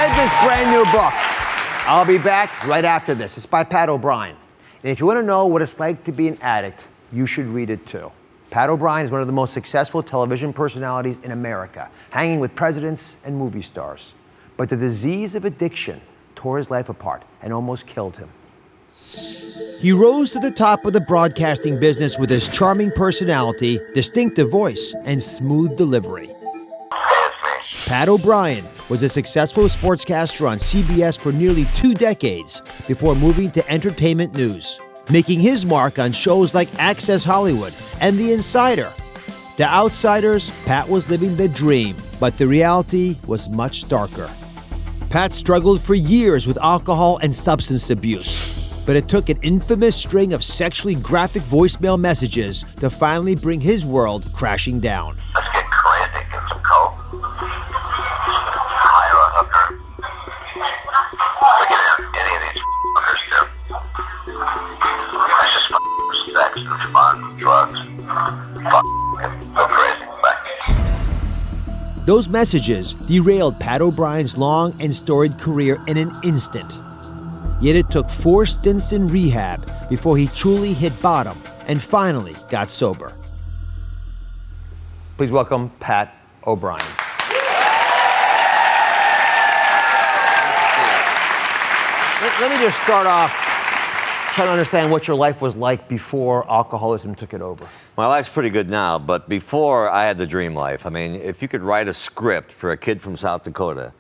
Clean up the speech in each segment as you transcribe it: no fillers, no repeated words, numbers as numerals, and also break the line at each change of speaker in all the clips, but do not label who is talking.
read this brand new book. I'll be back right after this. It's by Pat O'Brien. And if you want to know what it's like to be an addict, you should read it too. Pat O'Brien is one of the most successful television personalities in America, hanging with presidents and movie stars. But the disease of addiction tore his life apart and almost killed him. He rose to the top of the broadcasting business with his charming personality, distinctive voice, and smooth delivery. Pat O'Brien was a successful sportscaster on CBS for nearly 2 decades before moving to entertainment news, making his mark on shows like Access Hollywood and The Insider. To outsiders, Pat was living the dream, but the reality was much darker. Pat struggled for years with alcohol and substance abuse, but it took an infamous string of sexually graphic voicemail messages to finally bring his world crashing down.
Let's get crazy, get some coke. Hire a hooker. We can have any of these hookers do. That's just sex and fun, drugs. Go crazy. Bye.
Those messages derailed Pat O'Brien's long and storied career in an instant. Yet it took 4 stints in rehab before he truly hit bottom and finally got sober. Please welcome Pat O'Brien. Let me just start off trying to understand what your life was like before alcoholism took it over.
My life's pretty good now, but before I had the dream life. I mean, if you could write a script for a kid from South Dakota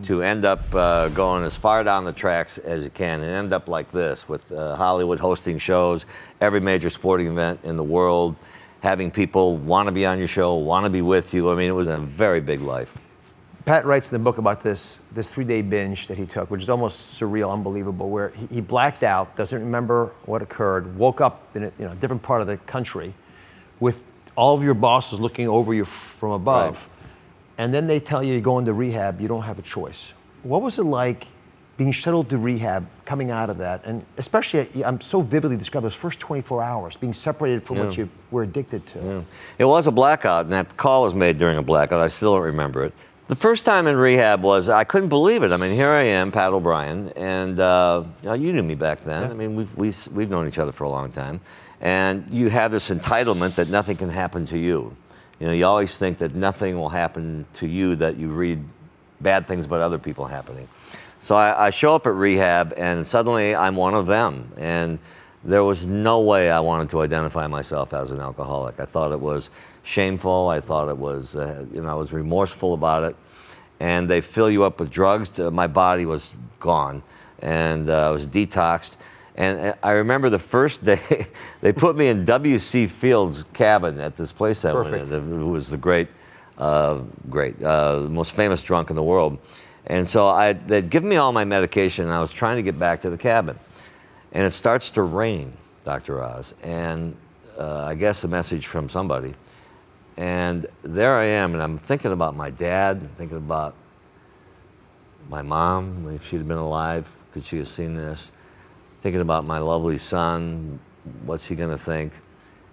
to end up going as far down the tracks as you can and end up like this with Hollywood hosting shows, every major sporting event in the world, having people want to be on your show, want to be with you. I mean, it was a very big life.
Pat writes in the book about this 3-day binge that he took, which is almost surreal, unbelievable, where he blacked out, doesn't remember what occurred, woke up in a different part of the country with all of your bosses looking over you from above. Right. And then they tell you go into rehab, you don't have a choice. What was it like being shuttled to rehab, coming out of that? And especially, I'm so vividly described those first 24 hours, being separated from what you were addicted to.
Yeah. It was a blackout, and that call was made during a blackout. I still don't remember it. The first time in rehab was, I couldn't believe it. I mean, here I am, Pat O'Brien, and you knew me back then. Yeah. I mean, we've known each other for a long time. And you have this entitlement that nothing can happen to you. You know, you always think that nothing will happen to you, that you read bad things about other people happening. So I show up at rehab, and suddenly I'm one of them. And there was no way I wanted to identify myself as an alcoholic. I thought it was shameful. I thought it was, I was remorseful about it. And they fill you up with drugs. My body was gone, and I was detoxed. And I remember the first day, they put me in W.C. Fields' cabin at this place I went in, who was the most famous drunk in the world. And so they'd given me all my medication, and I was trying to get back to the cabin. And it starts to rain, Dr. Oz, and I guess a message from somebody. And there I am, and I'm thinking about my dad, thinking about my mom, if she'd have been alive, could she have seen this? Thinking about my lovely son, what's he gonna think?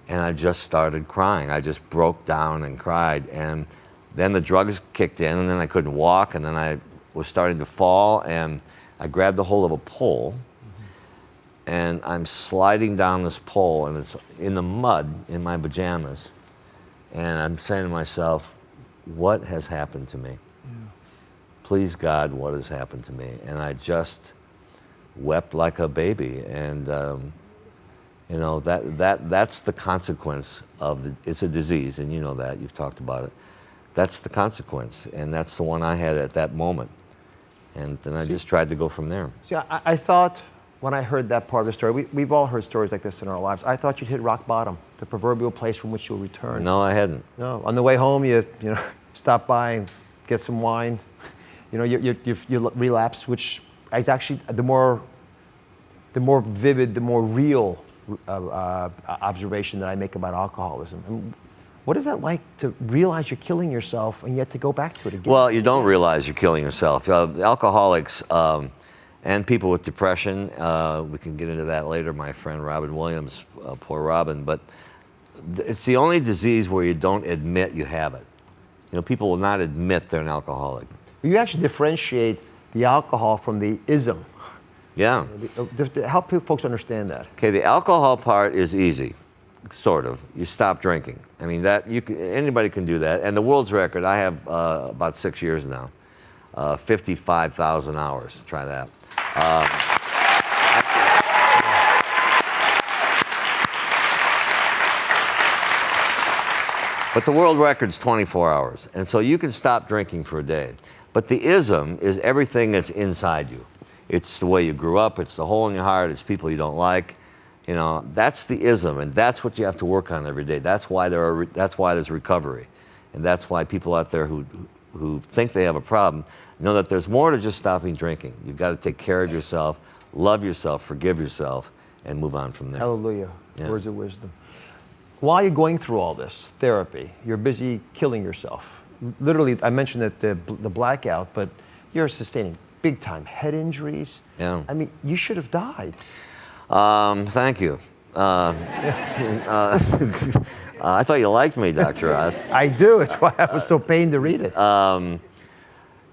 And I just started crying. I just broke down and cried. And then the drugs kicked in, and then I couldn't walk, and then I was starting to fall, and I grabbed a hold of a pole, and I'm sliding down this pole, and it's in the mud in my pajamas. And I'm saying to myself, what has happened to me? Yeah. Please, God, what has happened to me? And I just wept like a baby. And, that's the consequence of it's a disease, and you know that, you've talked about it. That's the consequence, and that's the one I had at that moment. And then I just tried to go from there.
See, I thought, when I heard that part of the story, we've all heard stories like this in our lives. I thought you'd hit rock bottom, the proverbial place from which you'll return.
No, I hadn't.
No, on the way home, you stop by and get some wine. You relapse, which is actually the more vivid, the more real observation that I make about alcoholism. And what is that like to realize you're killing yourself and yet to go back to it again?
Well, you don't realize you're killing yourself. Alcoholics and people with depression, we can get into that later, my friend Robin Williams, poor Robin, but it's the only disease where you don't admit you have it. People will not admit they're an alcoholic.
You actually differentiate the alcohol from the ism.
Yeah.
To help folks understand that.
Okay, the alcohol part is easy, sort of. You stop drinking. I mean, anybody can do that. And the world's record, I have about 6 years now, 55,000 hours. Try that. But the world record's 24 hours. And so you can stop drinking for a day. But the ism is everything that's inside you. It's the way you grew up. It's the hole in your heart. It's people you don't like. You know, that's the ism, and that's what you have to work on every day. That's why there's recovery, and that's why people out there who think they have a problem know that there's more to just stopping drinking. You've got to take care of yourself, love yourself, forgive yourself, and move on from there.
Hallelujah.
Yeah.
Words of wisdom. While you're going through all this therapy, you're busy killing yourself. Literally, I mentioned that the blackout, but you're sustaining big time head injuries.
Yeah.
I mean, you should have died.
Thank you. I thought you liked me, Dr. Oz.
I do. That's why I was so pained to read it.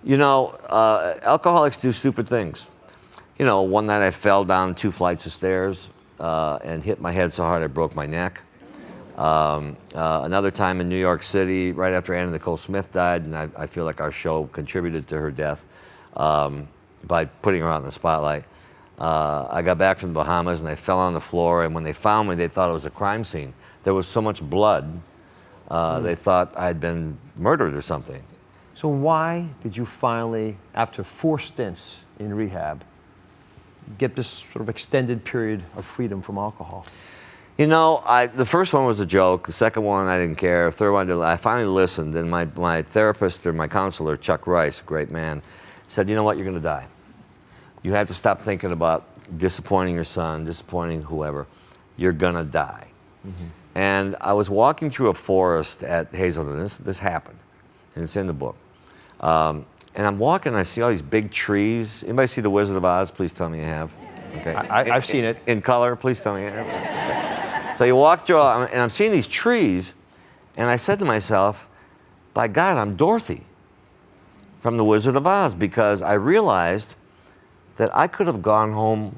You know, alcoholics do stupid things. You know, one night I fell down 2 flights of stairs and hit my head so hard I broke my neck. Another time in New York City, right after Anna Nicole Smith died, and I feel like our show contributed to her death by putting her out in the spotlight. I got back from the Bahamas and I fell on the floor, and when they found me, they thought it was a crime scene. There was so much blood, they thought I'd been murdered or something.
So why did you finally, after 4 stints in rehab, get this sort of extended period of freedom from alcohol?
You know, the first one was a joke. The second one, I didn't care. The third one, I finally listened, and my therapist or my counselor, Chuck Rice, a great man, said, you know what, you're going to die. You have to stop thinking about disappointing your son, disappointing whoever. You're going to die. Mm-hmm. And I was walking through a forest at Hazelden. This happened, and it's in the book. And I'm walking, and I see all these big trees. Anybody see The Wizard of Oz? Please tell me you have. Okay.
I've seen it.
In color? Please tell me you have. Okay. So you walk through, and I'm seeing these trees, and I said to myself, by God, I'm Dorothy from The Wizard of Oz, because I realized that I could have gone home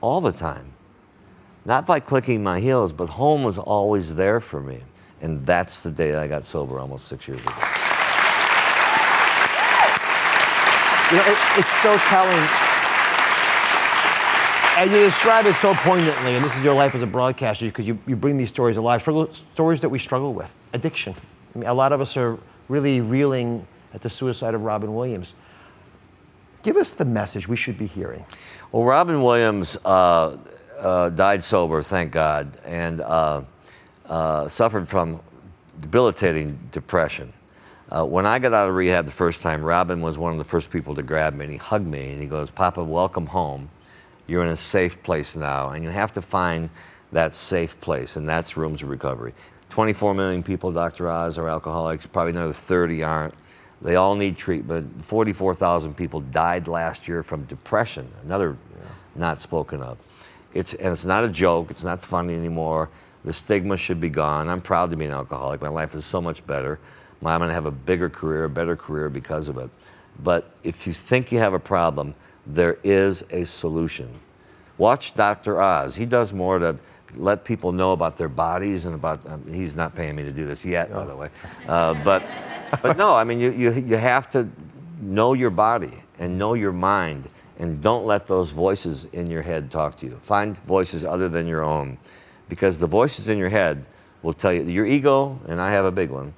all the time. Not by clicking my heels, but home was always there for me. And that's the day I got sober almost 6 years ago.
You know, it's so telling. And you describe it so poignantly, and this is your life as a broadcaster, because you bring these stories alive, stories that we struggle with. Addiction. I mean, a lot of us are really reeling at the suicide of Robin Williams. Give us the message we should be hearing.
Well, Robin Williams died sober, thank God, and suffered from debilitating depression. When I got out of rehab the first time, Robin was one of the first people to grab me, and he hugged me, and he goes, Papa, welcome home. You're in a safe place now, and you have to find that safe place, and that's Rooms of Recovery. 24 million people, Dr. Oz, are alcoholics. Probably another 30 aren't. They all need treatment. 44,000 people died last year from depression, another not spoken of. It's not a joke. It's not funny anymore. The stigma should be gone. I'm proud to be an alcoholic. My life is so much better. I'm going to have a bigger career, a better career because of it. But if you think you have a problem, there is a solution. Watch Dr. Oz. He does more to let people know about their bodies and about, he's not paying me to do this yet, by the way. But no, I mean, you have to know your body and know your mind, and don't let those voices in your head talk to you. Find voices other than your own, because the voices in your head will tell you, your ego, and I have a big one,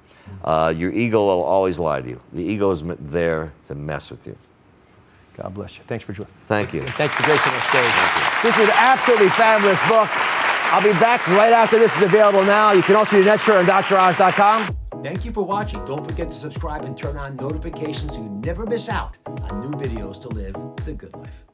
your ego will always lie to you. The ego is there to mess with you.
God bless you. Thanks for joining.
Thank you.
Thanks for gracing our stage. This is an absolutely fabulous book. I'll be back right after this is available now. You can also read an extra on droz.com. Thank you for watching. Don't forget to subscribe and turn on notifications so you never miss out on new videos to live the good life.